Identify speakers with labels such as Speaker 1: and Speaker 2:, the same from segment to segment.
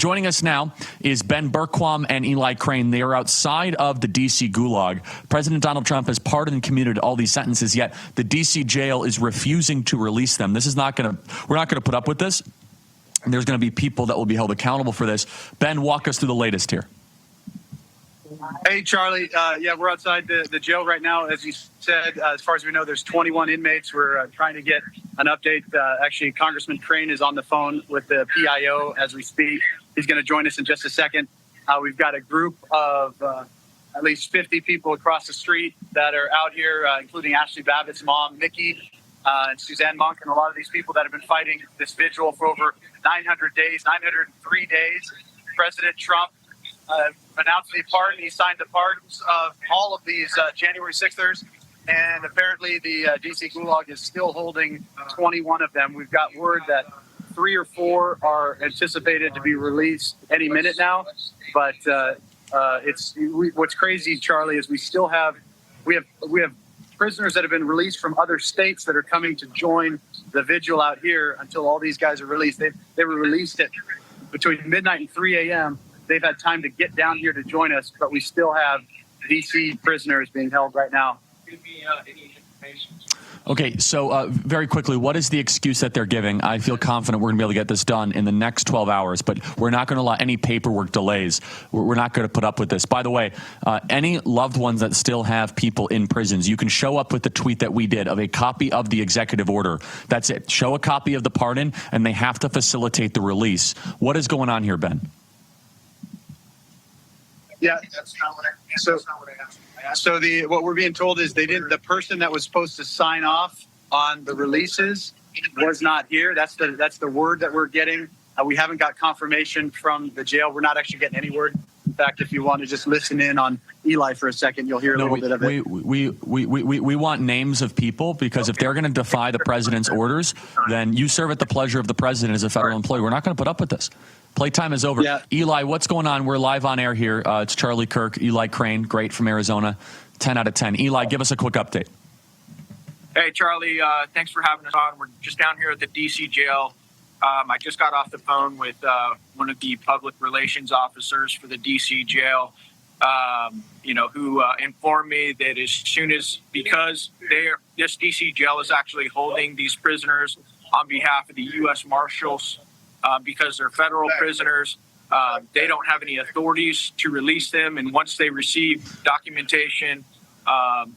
Speaker 1: Joining us now is Ben Bergquam and Eli Crane. They are outside of the D.C. Gulag. President Donald Trump has pardoned and commuted all these sentences, yet the D.C. jail is refusing to release them. We're not going to put up with this. And there's going to be people that will be held accountable for this. Ben, walk us through the latest here.
Speaker 2: Hey, Charlie. We're outside the jail right now. As you said, as far as we know, there's 21 inmates. We're trying to get an update. Actually, Congressman Crane is on the phone with the PIO as we speak. He's going to join us in just a second. We've got a group of at least 50 people across the street that are out here, including Ashley Babbitt's mom, Nikki, and Suzanne Monk, and a lot of these people that have been fighting this vigil for over 900 days, 903 days. President Trump announced the pardon. He signed the pardons of all of these January 6thers, and apparently the D.C. Gulag is still holding 21 of them. We've got word that 3 or 4 are anticipated to be released any minute now, but what's crazy, Charlie, is we have prisoners that have been released from other states that are coming to join the vigil out here until all these guys are released. They were released at between midnight and 3 a.m. They've had time to get down here to join us, but we still have D.C. prisoners being held right now.
Speaker 1: Okay, so very quickly, what is the excuse that they're giving? I feel confident we're going to be able to get this done in the next 12 hours, but we're not going to allow any paperwork delays. We're not going to put up with this. By the way, any loved ones that still have people in prisons, you can show up with the tweet that we did of a copy of the executive order. That's it. Show a copy of the pardon, and they have to facilitate the release. What is going on here, Ben?
Speaker 2: Yeah, that's not what I asked. So what we're being told is the person that was supposed to sign off on the releases was not here. That's the word that we're getting. We haven't got confirmation from the jail. We're not actually getting any word. In fact, if you want to just listen in on Eli for a second, you'll hear a little bit of it.
Speaker 1: We want names of people, because if they're going to defy the president's orders, then you serve at the pleasure of the president as a federal employee. We're not going to put up with this. Playtime is over. Yeah. Eli, what's going on? We're live on air here. It's Charlie Kirk, Eli Crane, great from Arizona, 10 out of 10. Eli, give us a quick update.
Speaker 3: Hey, Charlie, thanks for having us on. We're just down here at the D.C. jail. I just got off the phone with one of the public relations officers for the D.C. jail, who informed me that as soon as, because this D.C. jail is actually holding these prisoners on behalf of the U.S. Marshals, because they're federal prisoners, they don't have any authorities to release them. And once they receive documentation,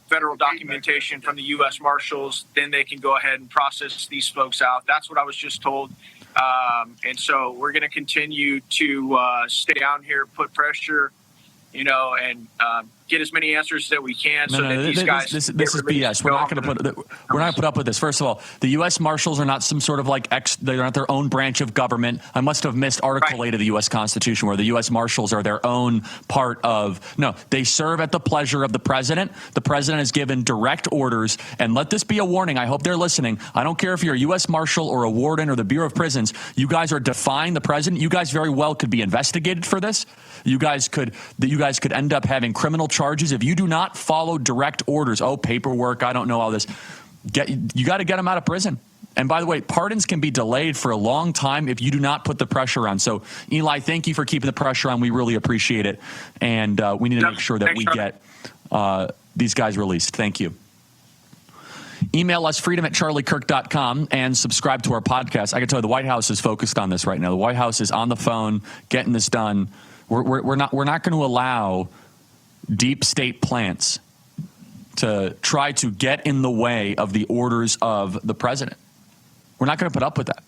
Speaker 3: federal documentation from the U.S. Marshals, then they can go ahead and process these folks out. That's what I was just told. And so we're going to continue to stay down here, put pressure, and get as many answers that we can. These guys. This is
Speaker 1: BS. We're not going to put up with this. First of all, the U.S. Marshals are not some sort of they're not their own branch of government. I must have missed Article 8 of the U.S. Constitution, where the U.S. Marshals are their own part of. No, they serve at the pleasure of the president. The president has given direct orders, and let this be a warning. I hope they're listening. I don't care if you're a U.S. Marshal or a warden or the Bureau of Prisons. You guys are defying the president. You guys very well could be investigated for this. You guys could end up having criminal charges if you do not follow direct orders. Oh, paperwork, I don't know all this. You got to get them out of prison. And by the way, pardons can be delayed for a long time if you do not put the pressure on. So, Eli, thank you for keeping the pressure on. We really appreciate it. And we need to make sure that we get these guys released. Thank you. Email us, freedom@charliekirk.com, and subscribe to our podcast. I can tell you the White House is focused on this right now. The White House is on the phone getting this done. We're not going to allow deep state plants to try to get in the way of the orders of the president. We're not going to put up with that.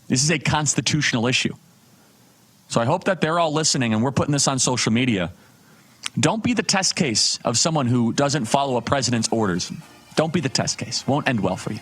Speaker 1: This is a constitutional issue. So I hope that they're all listening, and we're putting this on social media. Don't be the test case of someone who doesn't follow a president's orders. Don't be the test case. Won't end well for you.